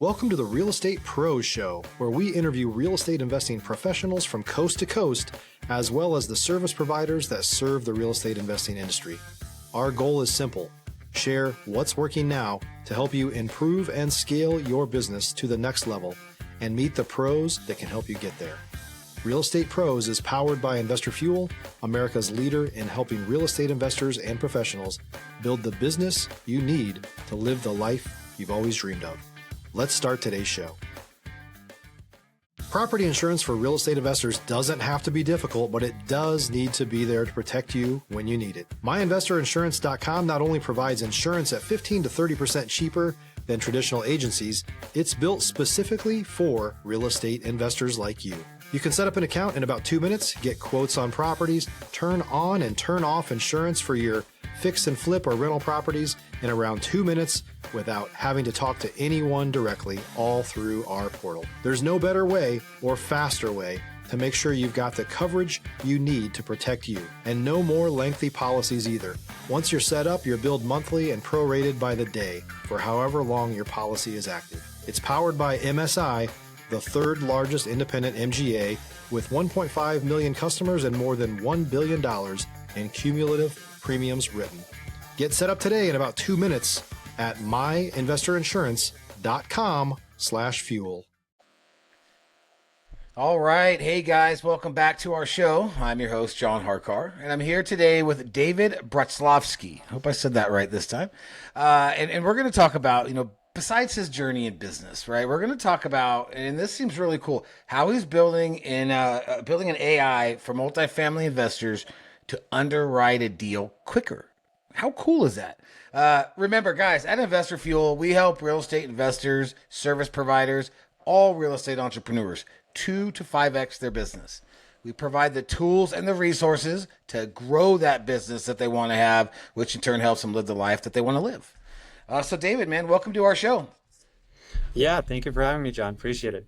Welcome to the Real Estate Pros Show, where we interview real estate investing professionals from coast to coast, as well as the service providers that serve the real estate investing industry. Our goal is simple: share what's working now to help you improve and scale your business to the next level and meet the pros that can help you get there. Real Estate Pros is powered by Investor Fuel, America's leader in helping real estate investors and professionals build the business you need to live the life you've always dreamed of. Let's start today's show. Property insurance for real estate investors doesn't have to be difficult, but it does need to be there to protect you when you need it. MyInvestorInsurance.com not only provides insurance at 15 to 30% cheaper than traditional agencies, it's built specifically for real estate investors like you. You can set up an account in about 2 minutes, get quotes on properties, turn on and turn off insurance for your fix and flip or rental properties in around 2 minutes without having to talk to anyone directly, all through our portal. There's no better way or faster way to make sure you've got the coverage you need to protect you, and no more lengthy policies either. Once you're set up, you're billed monthly and prorated by the day for however long your policy is active. It's powered by MSI, the third largest independent MGA, with 1.5 million customers and more than $1 billion in cumulative premiums written. Get set up today in about 2 minutes at myinvestorinsurance.com/fuel. All right. Hey, guys. Welcome back to our show. I'm your host, John Harcar, and I'm here today with David Bratslavsky. I hope I said that right this time. And we're going to talk about, besides his journey in business, right? We're going to talk about, and this seems really cool, how he's building an AI for multifamily investors to underwrite a deal quicker. How cool is that? Remember, guys, at Investor Fuel, we help real estate investors, service providers, all real estate entrepreneurs 2 to 5x their business. We provide the tools and the resources to grow that business that they want to have, which in turn helps them live the life that they want to live. So David, man, welcome to our show. Yeah, thank you for having me, John. Appreciate it.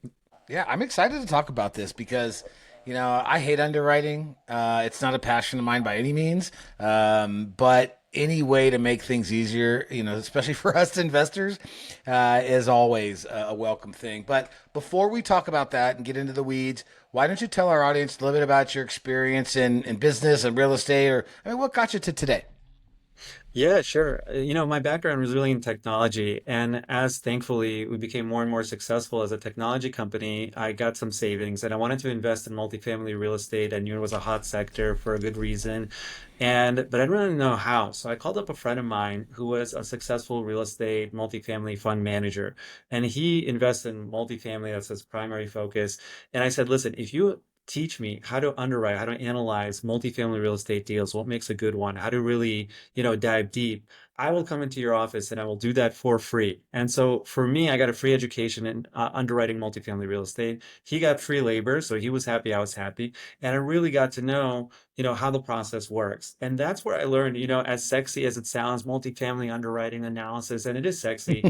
Yeah, I'm excited to talk about this because, I hate underwriting. It's not a passion of mine by any means. But any way to make things easier, especially for us investors, is always a welcome thing. But before we talk about that and get into the weeds, why don't you tell our audience a little bit about your experience in business and real estate, or what got you to today? Yeah, sure. My background was really in technology, and as thankfully we became more and more successful as a technology company, I got some savings and I wanted to invest in multifamily real estate. I knew it was a hot sector for a good reason, but I didn't really know how. So I called up a friend of mine who was a successful real estate multifamily fund manager, and he invests in multifamily. That's his primary focus. And I said, listen, if you teach me how to underwrite, how to analyze multifamily real estate deals, what makes a good one, how to really, dive deep, I will come into your office and I will do that for free. And so for me, I got a free education in underwriting multifamily real estate. He got free labor, so he was happy, I was happy. And I really got to know, how the process works. And that's where I learned, as sexy as it sounds, multifamily underwriting analysis, and it is sexy.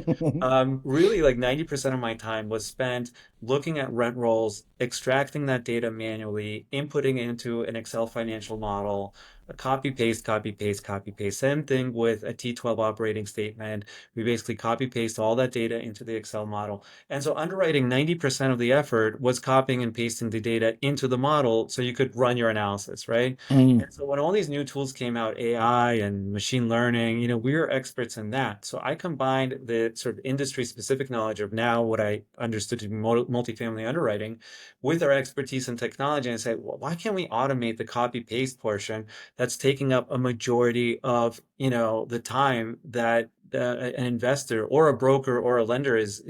Really, like 90% of my time was spent looking at rent rolls, extracting that data manually, inputting it into an Excel financial model, copy paste, copy paste, copy paste. Same thing with a T12 operating statement. We basically copy paste all that data into the Excel model. And so underwriting 90% of the effort was copying and pasting the data into the model so you could run your analysis, right? Mm. And so when all these new tools came out, AI and machine learning, we were experts in that. So I combined the sort of industry specific knowledge of now what I understood to be multifamily underwriting with our expertise in technology, and said, well, why can't we automate the copy paste portion that's taking up a majority of the time that an investor or a broker or a lender is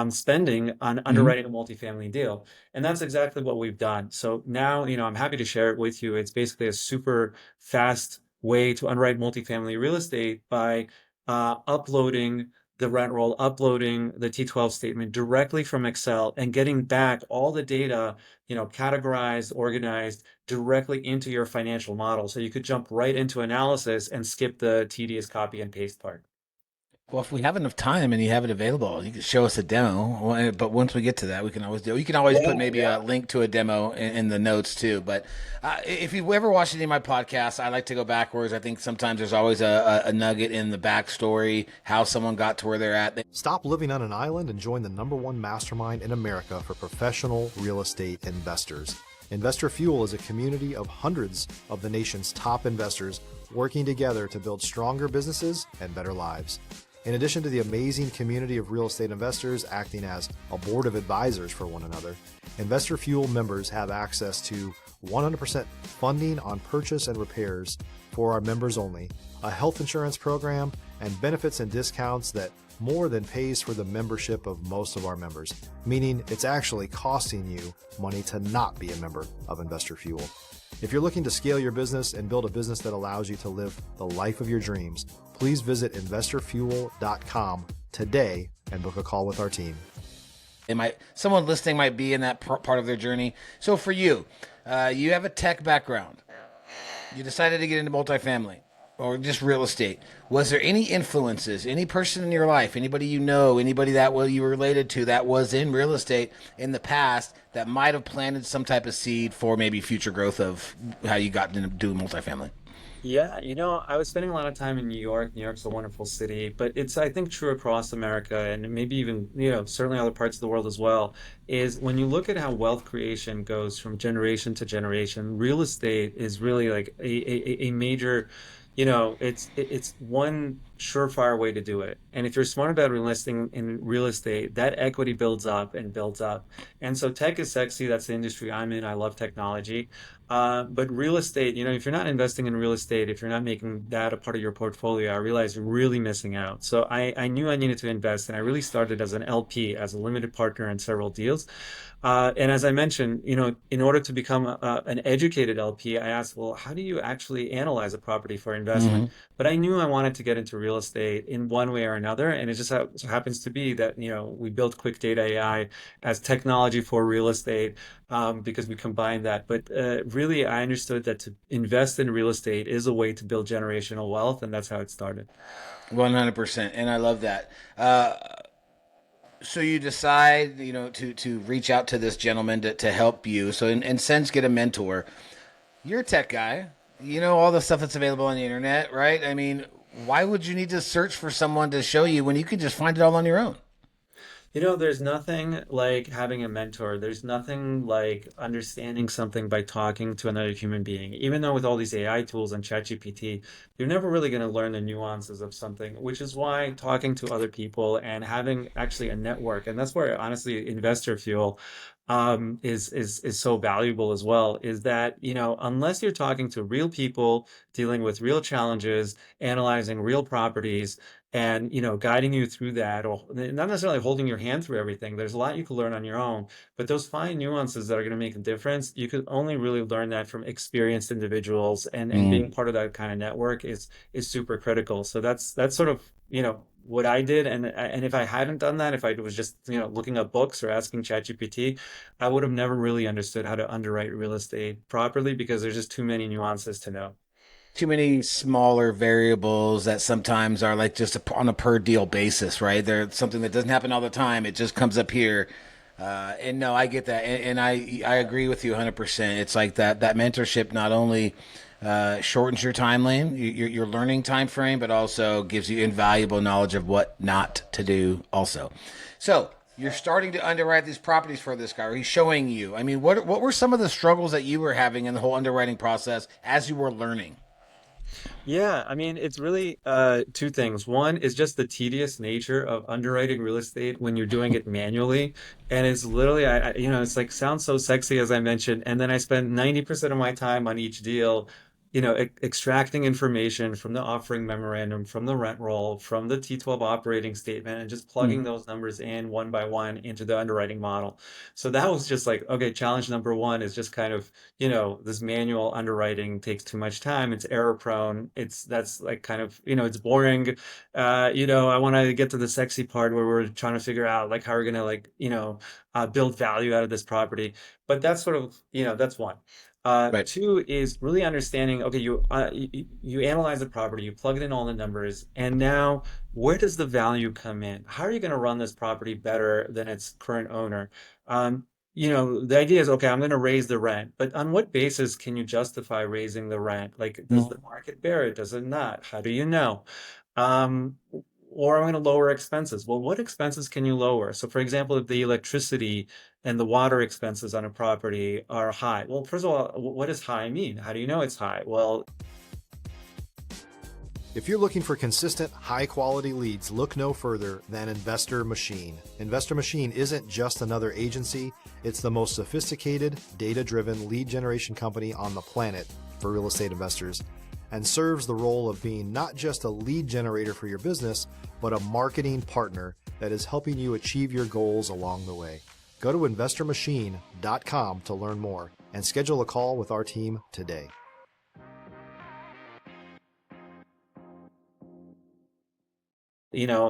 spending on Mhm. underwriting a multifamily deal. And that's exactly what we've done. So now, I'm happy to share it with you. It's basically a super fast way to underwrite multifamily real estate by uploading the rent roll, uploading the T12 statement directly from Excel and getting back all the data, categorized, organized directly into your financial model. So you could jump right into analysis and skip the tedious copy and paste part. Well, if we have enough time and you have it available, you can show us a demo. But once we get to that, we can always do. You can always put Yeah, maybe yeah. a link to a demo in the notes too. But if you've ever watched any of my podcasts, I like to go backwards. I think sometimes there's always a nugget in the backstory, how someone got to where they're at. Stop living on an island and join the #1 mastermind in America for professional real estate investors. Investor Fuel is a community of hundreds of the nation's top investors working together to build stronger businesses and better lives. In addition to the amazing community of real estate investors acting as a board of advisors for one another, Investor Fuel members have access to 100% funding on purchase and repairs for our members only, a health insurance program, and benefits and discounts that more than pays for the membership of most of our members, meaning it's actually costing you money to not be a member of Investor Fuel. If you're looking to scale your business and build a business that allows you to live the life of your dreams, please visit investorfuel.com today and book a call with our team. Someone listening might be in that part of their journey. So for you, you have a tech background. You decided to get into multifamily or just real estate. Was there any influences, any person in your life, anybody you know, anybody that you were related to that was in real estate in the past that might have planted some type of seed for maybe future growth of how you got into doing multifamily? Yeah, I was spending a lot of time in New York. New York's a wonderful city, but it's, I think, true across America and maybe even, certainly other parts of the world as well, is when you look at how wealth creation goes from generation to generation, real estate is really like a major, it's one surefire way to do it. And if you're smart about investing in real estate, that equity builds up and builds up. And so tech is sexy. That's the industry I'm in. I love technology. But real estate, if you're not investing in real estate, if you're not making that a part of your portfolio, I realize you're really missing out. So I knew I needed to invest, and I really started as an LP, as a limited partner in several deals. And as I mentioned, in order to become an educated LP, I asked, well, how do you actually analyze a property for investment? Hmm. But I knew I wanted to get into real estate in one way or another, and it just so happens to be that we built QuickData.ai as technology for real estate because we combined that. But really, I understood that to invest in real estate is a way to build generational wealth, and that's how it started. 100%. And I love that. So you decide, to reach out to this gentleman to help you. So in sense, get a mentor. You're a tech guy. You know all the stuff that's available on the internet, right? I mean, why would you need to search for someone to show you when you could just find it all on your own? There's nothing like having a mentor. There's nothing like understanding something by talking to another human being. Even though with all these AI tools and ChatGPT, you're never really going to learn the nuances of something, which is why talking to other people and having actually a network, and that's where honestly Investor Fuel is so valuable as well, is that, unless you're talking to real people, dealing with real challenges, analyzing real properties, and guiding you through that, or not necessarily holding your hand through everything. There's a lot you can learn on your own, but those fine nuances that are going to make a difference, you could only really learn that from experienced individuals, and being part of that kind of network is super critical. So that's sort of what I did, and if I hadn't done that, if I was just looking up books or asking ChatGPT, I would have never really understood how to underwrite real estate properly because there's just too many nuances to know. Too many smaller variables that sometimes are like just on a per deal basis, right? There's something that doesn't happen all the time. It just comes up here. And no, I get that. And I agree with you 100%. It's like that mentorship not only shortens your time lane, your learning time frame, but also gives you invaluable knowledge of what not to do also. So you're starting to underwrite these properties for this guy, or he's showing you. I mean, what were some of the struggles that you were having in the whole underwriting process as you were learning? Yeah, I mean, it's really two things. One is just the tedious nature of underwriting real estate when you're doing it manually. And it's literally, it's like sounds so sexy as I mentioned. And then I spend 90% of my time on each deal, extracting information from the offering memorandum, from the rent roll, from the T12 operating statement, and just plugging those numbers in one by one into the underwriting model. So that was just like, okay, challenge number one is just kind of, this manual underwriting takes too much time. It's error prone. That's like kind of, it's boring. I want to get to the sexy part where we're trying to figure out like how we're going to like, build value out of this property. But that's sort of, that's one. Right. Two is really understanding, okay, you analyze the property, you plug it in all the numbers, and now where does the value come in? How are you going to run this property better than its current owner? The idea is, okay, I'm going to raise the rent, but on what basis can you justify raising the rent? Like, does the market bear it? Does it not? How do you know? Um, or I'm going to lower expenses. Well, what expenses can you lower? So, for example, if the electricity and the water expenses on a property are high, well, first of all, what does high mean? How do you know it's high? Well, If you're looking for consistent, high quality leads, look no further than Investor Machine. Investor Machine isn't just another agency, it's the most sophisticated, data driven lead generation company on the planet for real estate investors, and serves the role of being not just a lead generator for your business, but a marketing partner that is helping you achieve your goals along the way. Go to investormachine.com to learn more and schedule a call with our team today.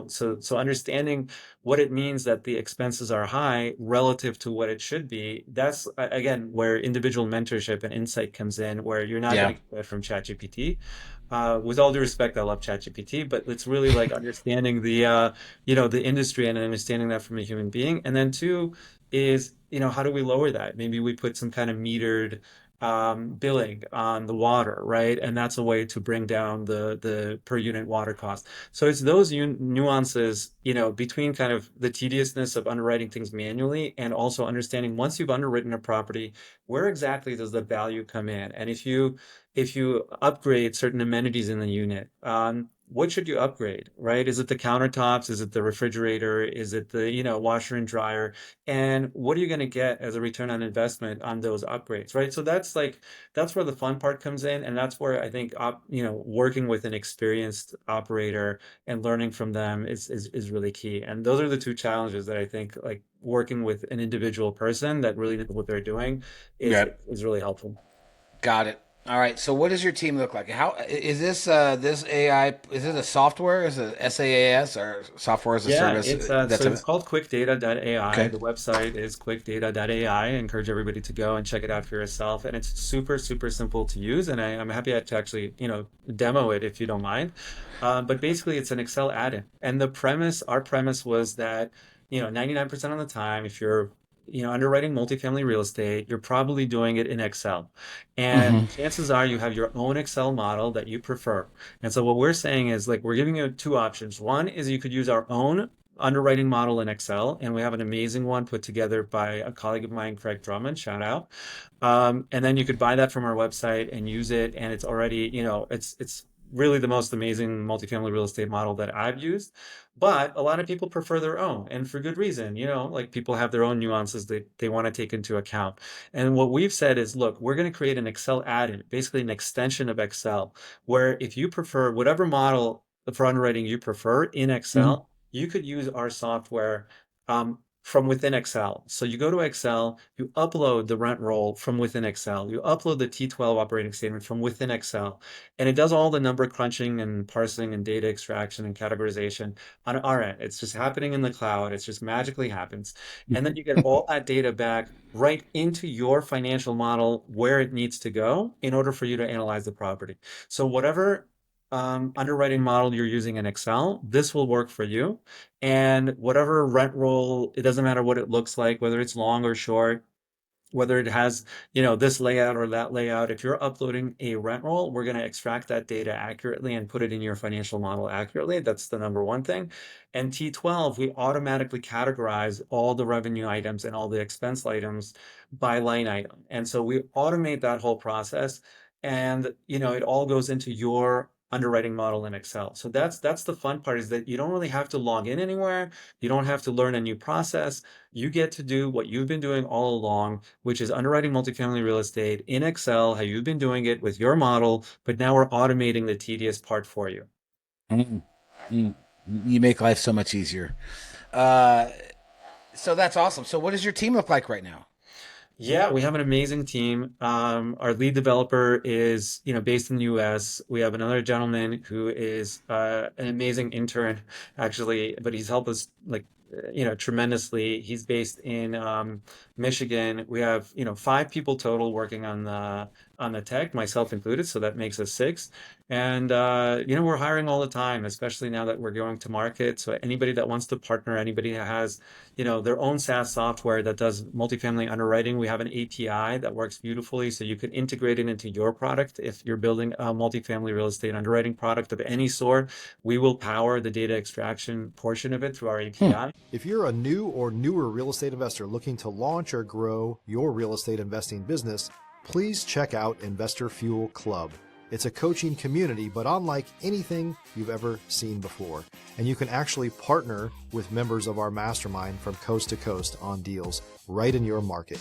So understanding what it means that the expenses are high relative to what it should be, that's again where individual mentorship and insight comes in, where you're not going Yeah. to get that from ChatGPT. With all due respect, I love ChatGPT, but it's really like understanding the industry and understanding that from a human being. And then two is, how do we lower that? Maybe we put some kind of metered billing on the water, right? And that's a way to bring down the per unit water cost. So it's those nuances, between kind of the tediousness of underwriting things manually and also understanding once you've underwritten a property, where exactly does the value come in? And if you upgrade certain amenities in the unit, what should you upgrade, right? Is it the countertops? Is it the refrigerator? Is it the, washer and dryer? And what are you going to get as a return on investment on those upgrades, right? So that's where the fun part comes in, and that's where I think working with an experienced operator and learning from them is really key. And those are the two challenges that I think, like, working with an individual person that really knows what they're doing is Yeah. is really helpful. Got it. All right. So, what does your team look like? How is this AI? Is it a software? Is it SaaS or software as a Yeah, service? it's That's so it's a called QuickData.ai. okay. The website is QuickData.ai. I encourage everybody to go and check it out for yourself. And it's super, super simple to use. And I'm happy to actually, demo it if you don't mind. But basically, it's an Excel add-in. And our premise was that, 99% of the time, if you're, underwriting multifamily real estate, you're probably doing it in Excel. And Hmm. chances are you have your own Excel model that you prefer. And so what we're saying is, like, we're giving you two options. One is you could use our own underwriting model in Excel, and we have an amazing one put together by a colleague of mine, Craig Drummond, shout out. And then you could buy that from our website and use it, and it's already, it's really the most amazing multifamily real estate model that I've used. But a lot of people prefer their own, and for good reason. Like, people have their own nuances that they want to take into account. And what we've said is, look, we're going to create an Excel add-in, basically an extension of Excel, where if you prefer whatever model for underwriting you prefer in Hmm. Excel, you could use our software from within Excel. So you go to Excel, you upload the rent roll from within Excel, you upload the T12 operating statement from within Excel, and it does all the number crunching and parsing and data extraction and categorization on our end. It's just happening in the cloud. It just magically happens. And then you get all that data back right into your financial model where it needs to go in order for you to analyze the property. So whatever underwriting model you're using in Excel, this will work for you. And whatever rent roll, it doesn't matter what it looks like, whether it's long or short, whether it has, this layout or that layout. If you're uploading a rent roll, we're going to extract that data accurately and put it in your financial model accurately. That's the number one thing. And T12, we automatically categorize all the revenue items and all the expense items by line item. And so we automate that whole process, and, it all goes into your underwriting model in Excel. So that's the fun part, is that you don't really have to log in anywhere. You don't have to learn a new process. You get to do what you've been doing all along, which is underwriting multifamily real estate in Excel, how you've been doing it with your model, but now we're automating the tedious part for you. Mm. Mm. You make life so much easier. Uh, so that's awesome. So, what does your team look like right now? Yeah, we have an amazing team. Our lead developer is, based in the US. We have another gentleman who is an amazing intern, actually, but he's helped us, like, tremendously. He's based in Michigan. We have, 5 people total working on the tech, myself included, so that makes us 6. And we're hiring all the time, especially now that we're going to market. So anybody that wants to partner, anybody that has, their own SaaS software that does multifamily underwriting, we have an API that works beautifully, so you can integrate it into your product. If you're building a multifamily real estate underwriting product of any sort, we will power the data extraction portion of it through our API. If you're a new or newer real estate investor looking to launch or grow your real estate investing business, please check out Investor Fuel Club. It's a coaching community, but unlike anything you've ever seen before. And you can actually partner with members of our mastermind from coast to coast on deals right in your market.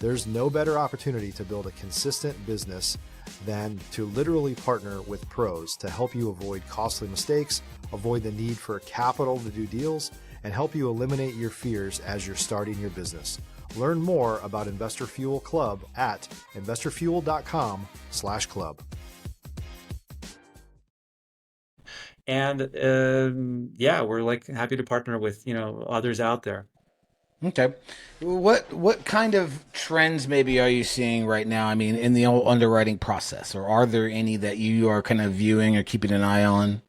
There's no better opportunity to build a consistent business than to literally partner with pros to help you avoid costly mistakes, avoid the need for capital to do deals, and help you eliminate your fears as you're starting your business. Learn more about Investor Fuel Club at investorfuel.com/club. And we're like happy to partner with, others out there. Okay. What kind of trends maybe are you seeing right now? I mean, in the whole underwriting process, or are there any that you are kind of viewing or keeping an eye on?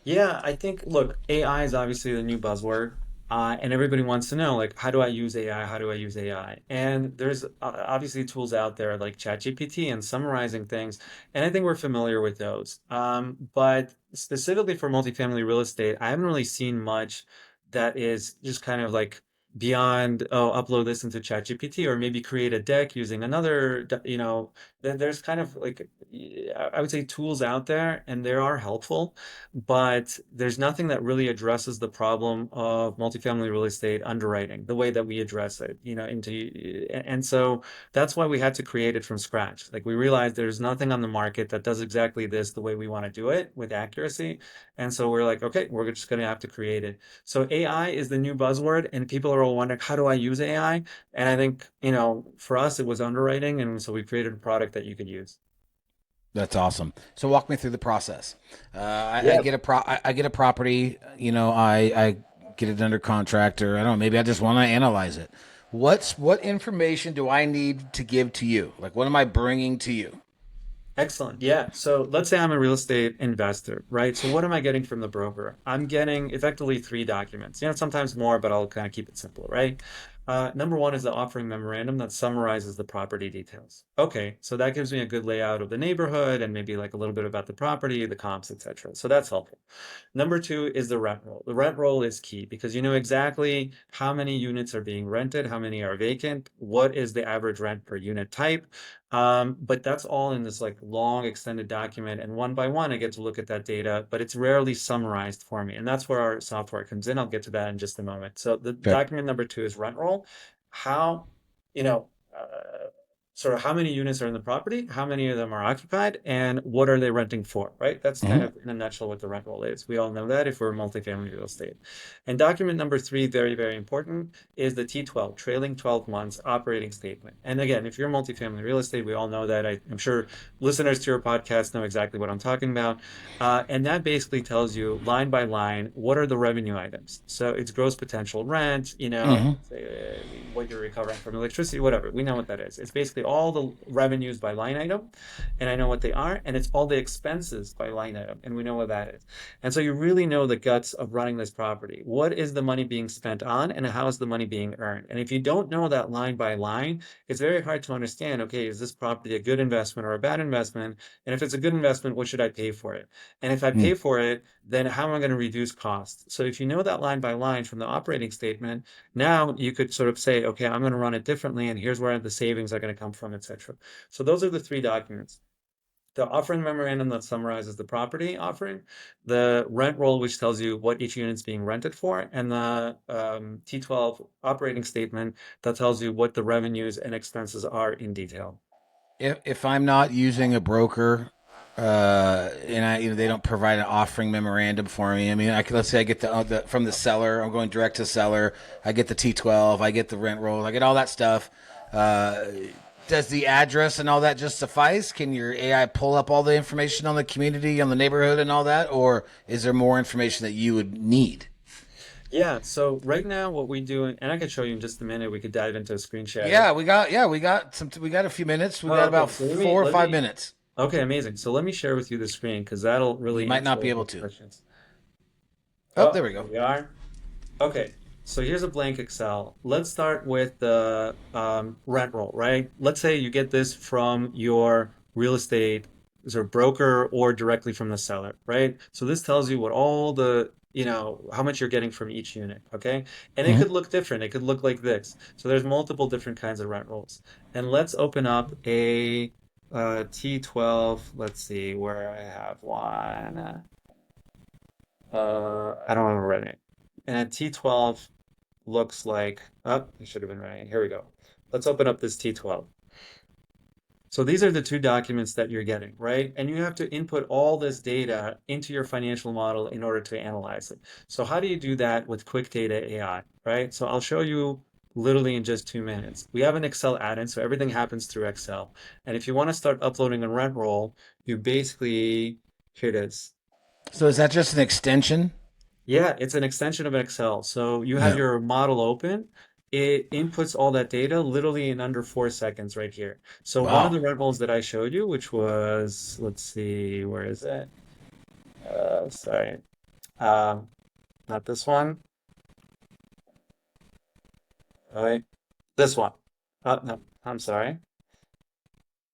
Yeah, I think, look, AI is obviously the new buzzword. And everybody wants to know, like, how do I use AI? How do I use AI? And there's obviously tools out there like ChatGPT and summarizing things. And I think we're familiar with those. But specifically for multifamily real estate, I haven't really seen much that is just kind of like beyond, oh, upload this into ChatGPT or maybe create a deck using another, there's kind of like, I would say tools out there and they are helpful, but there's nothing that really addresses the problem of multifamily real estate underwriting the way that we address it, and so that's why we had to create it from scratch. Like we realized there's nothing on the market that does exactly this the way we want to do it with accuracy. And so we're like, okay, we're just going to have to create it. So AI is the new buzzword and people are all wondering, how do I use AI? And I think, for us, it was underwriting. And so we created a product that you could use. That's awesome. So walk me through the process. I get a property, I get it under contract, or I don't know, maybe I just want to analyze it. What information do I need to give to you? Like, what am I bringing to you? Excellent. Yeah. So let's say I'm a real estate investor, right? So what am I getting from the broker? I'm getting effectively 3 documents, sometimes more, but I'll kind of keep it simple, right? Number 1 is the offering memorandum that summarizes the property details. Okay, so that gives me a good layout of the neighborhood and maybe like a little bit about the property, the comps, etc. So that's helpful. Number 2 is the rent roll. The rent roll is key because you know exactly how many units are being rented, how many are vacant, what is the average rent per unit type. But that's all in this like long extended document, and one by one I get to look at that data, but it's rarely summarized for me. And that's where our software comes in. I'll get to that in just a moment. So the document number 2 is rent roll. How, you know, sort of how many units are in the property, how many of them are occupied, and what are they renting for, right? That's kind of in a nutshell what the rent roll is. We all know that if we're multifamily real estate. And document number 3, very, very important, is the T12, trailing 12 months operating statement. And again, if you're multifamily real estate, we all know that. I'm sure listeners to your podcast know exactly what I'm talking about. And that basically tells you line by line, what are the revenue items? So it's gross potential rent, what you're recovering from electricity, whatever. We know what that is. It's basically all the revenues by line item, and I know what they are, and it's all the expenses by line item, and we know what that is. And so you really know the guts of running this property. What is the money being spent on, and how is the money being earned? And if you don't know that line by line, it's very hard to understand, okay, is this property a good investment or a bad investment? And if it's a good investment, what should I pay for it? And if I pay for it, then how am I going to reduce costs? So if you know that line by line from the operating statement, now you could sort of say, okay, I'm going to run it differently, and here's where the savings are going to come from, etc. So those are the 3 documents. The offering memorandum that summarizes the property offering, the rent roll, which tells you what each unit's being rented for, and the T12 operating statement that tells you what the revenues and expenses are in detail. If I'm not using a broker, and they don't provide an offering memorandum for me. I mean, let's say I get the from the seller. I'm going direct to seller. I get the T12. I get the rent roll. I get all that stuff. Does the address and all that just suffice? Can your AI pull up all the information on the community, on the neighborhood, and all that, or is there more information that you would need? Yeah, so right now what we do, and I can show you in just a minute, we could dive into a screen share. We got a few minutes. We Oh, got okay. about So let me four or let five me minutes. okay, amazing. So let me share with you the screen because that'll You really might answer not be all able these to. questions. Oh, Oh, there we here go. we are. Okay, so here's a blank Excel. Let's start with the rent roll, right? Let's say you get this from your real estate sort of broker or directly from the seller, right? So this tells you what all the, how much you're getting from each unit, okay? And it Mhm. could look different. It could look like this. So there's multiple different kinds of rent rolls. And let's open up a T12. Let's see where I have one. I don't remember running it. And a T12 looks like, oh, I should have been running it. Here we go. Let's open up this T12. So these are the two documents that you're getting, right? And you have to input all this data into your financial model in order to analyze it. So how do you do that with QuickData.ai, right? So I'll show you literally in just 2 minutes. We have an Excel add-in, so everything happens through Excel. And if you want to start uploading a rent roll, you basically, here it is. So is that just an extension? Yeah, it's an extension of Excel. So you have Yeah. your model open. It inputs all that data literally in under 4 seconds right here. So one of Wow. the rent rolls that I showed you, which was, let's see, where is it? Sorry. Um, Not this one. Right. This one. No, I'm sorry.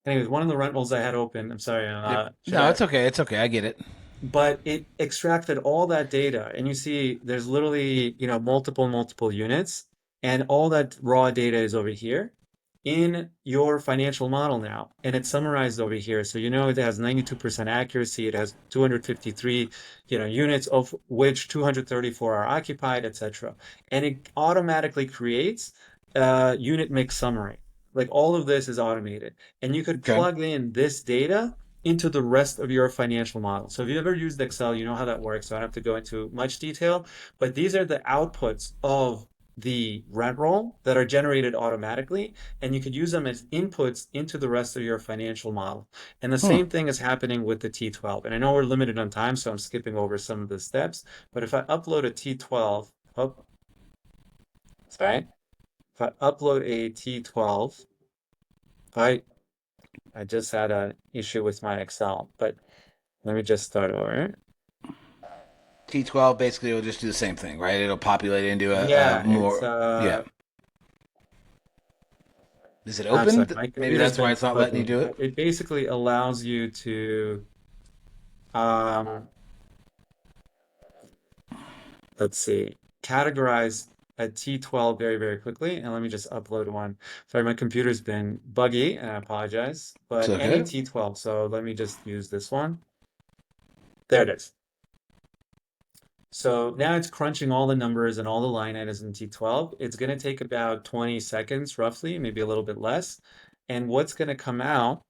Anyways, one of the rent rolls I had open, I'm sorry, Yep. should No, I? it's okay. It's okay. I get it. But it extracted all that data, and you see there's literally, multiple units, and all that raw data is over here in your financial model now, and it's summarized over here. So you know it has 92% accuracy, it has 253, units, of which 234 are occupied, etc. And it automatically creates a unit mix summary. Like all of this is automated, and you could Okay. plug in this data into the rest of your financial model. So if you ever used Excel, you know how that works. So I don't have to go into much detail, but these are the outputs of the rent roll that are generated automatically, and you could use them as inputs into the rest of your financial model. And the Hmm. same thing is happening with the T12. And I know we're limited on time, so I'm skipping over some of the steps, but if I upload a T12, oh, sorry, if I upload a T12, I I just had an issue with my Excel, but let me just start over. T12 basically will just do the same thing, right? It'll populate into a Yeah, it's more. Yeah. Is it I'm sorry, open? my Maybe computer's that's why been it's not letting you struggling, do it. but it basically allows you to um let's see, categorize a T12 very, very quickly. And let me just upload one. Sorry, my computer's been buggy, and I apologize, It's but any okay. T12. So let me just use this one. There it is. So now it's crunching all the numbers and all the line items in T12. It's going to take about 20 seconds, roughly, maybe a little bit less. And what's going to come out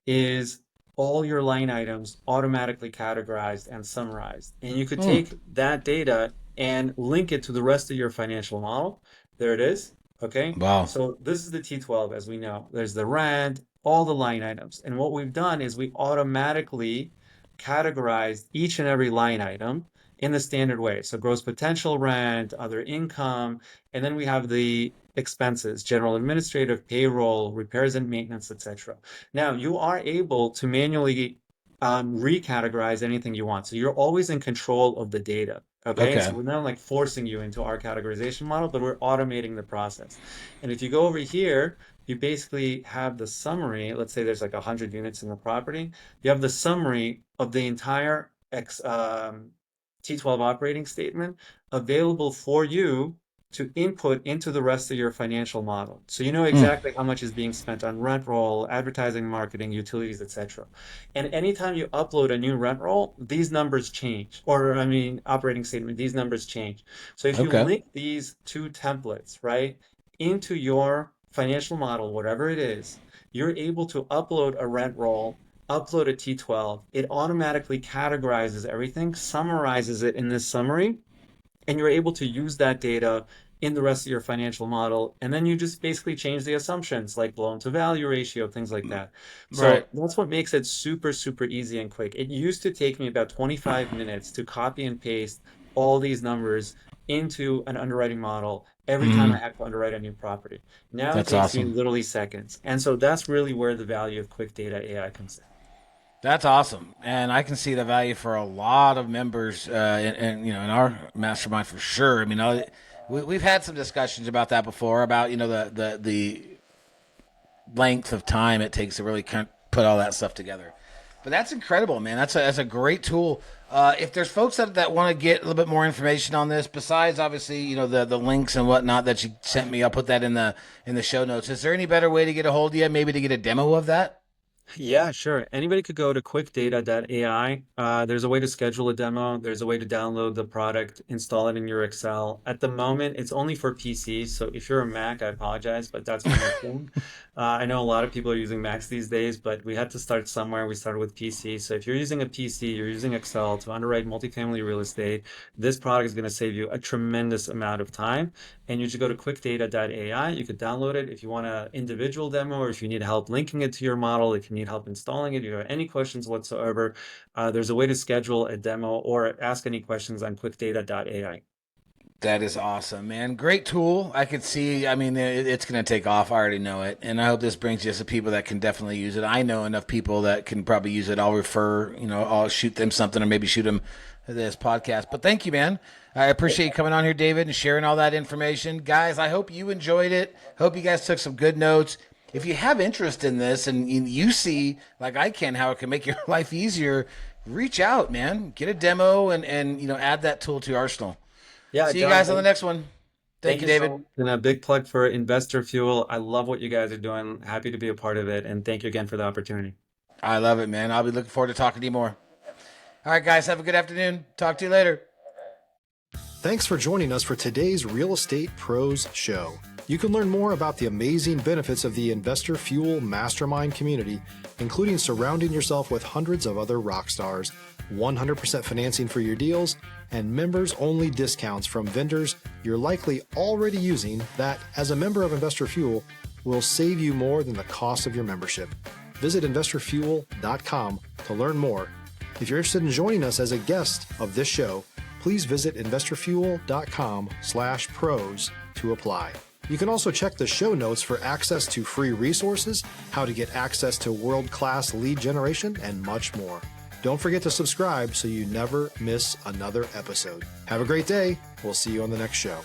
is all your line items automatically categorized and summarized. And you could Hmm. take that data and link it to the rest of your financial model. There it is. Okay. Wow. So this is the T12, as we know. There's the rent, all the line items. And what we've done is we automatically categorized each and every line item in the standard way. So gross potential rent, other income, and then we have the expenses, general administrative, payroll, repairs and maintenance, etc. Now, you are able to manually recategorize anything you want. So you're always in control of the data. Okay. Okay. So we're not like forcing you into our categorization model, but we're automating the process. And if you go over here, you basically have the summary. Let's say there's like 100 units in the property. You have the summary of the entire T12 operating statement available for you to input into the rest of your financial model. So you know Hmm. exactly how much is being spent on rent roll, advertising, marketing, utilities, etc. And anytime you upload a new rent roll, these numbers change. Or I mean, operating statement, these numbers change. So if you Okay. link these two templates, right, into your financial model, whatever it is, you're able to upload a rent roll, upload a T12. It automatically categorizes everything, summarizes it in this summary, and you're able to use that data in the rest of your financial model. And then you just basically change the assumptions like loan to value ratio, things like that. Right. So that's what makes it super, super easy and quick. It used to take me about 25 minutes to copy and paste all these numbers into an underwriting model every time I have to underwrite a new property. Now it That's takes me awesome. literally seconds. And so that's really where the value of QuickData.ai comes in. That's awesome, and I can see the value for a lot of members, in our mastermind for sure. I mean, we've had some discussions about that before, about the length of time it takes to really kind of put all that stuff together. But that's incredible, man. That's a great tool. If there's folks that want to get a little bit more information on this, besides obviously the links and whatnot that you sent me, I'll put that in the show notes. Is there any better way to get a hold of you? Maybe to get a demo of that? Yeah, sure. Anybody could go to QuickData.ai. There's a way to schedule a demo. There's a way to download the product, install it in your Excel. At the moment, it's only for PCs. So if you're a Mac, I apologize, but that's for your phone. I know a lot of people are using Macs these days, but we had to start somewhere. We started with PC. So if you're using a PC, you're using Excel to underwrite multifamily real estate, this product is going to save you a tremendous amount of time. And you should go to QuickData.ai. You could download it if you want an individual demo, or if you need help linking it to your model, if you need help installing it, if you have any questions whatsoever, there's a way to schedule a demo or ask any questions on QuickData.ai. That is awesome, man. Great tool. I could see, I mean, it's going to take off. I already know it. And I hope this brings you some people that can definitely use it. I know enough people that can probably use it. I'll refer, I'll shoot them something, or maybe shoot them this podcast. But thank you, man. I appreciate you coming on here, David, and sharing all that information. Guys, I hope you enjoyed it. Hope you guys took some good notes. If you have interest in this and you see, like I can, how it can make your life easier, reach out, man. Get a demo and add that tool to your arsenal. Yeah, See you John, guys on the next one. Thank you, so David. much. And a big plug for Investor Fuel. I love what you guys are doing. Happy to be a part of it. And thank you again for the opportunity. I love it, man. I'll be looking forward to talking to you more. All right, guys, have a good afternoon. Talk to you later. Thanks for joining us for today's Real Estate Pros Show. You can learn more about the amazing benefits of the Investor Fuel Mastermind community, including surrounding yourself with hundreds of other rock stars, 100% financing for your deals, and members-only discounts from vendors you're likely already using that, as a member of Investor Fuel, will save you more than the cost of your membership. Visit investorfuel.com to learn more. If you're interested in joining us as a guest of this show, please visit investorfuel.com/pros to apply. You can also check the show notes for access to free resources, how to get access to world-class lead generation, and much more. Don't forget to subscribe so you never miss another episode. Have a great day. We'll see you on the next show.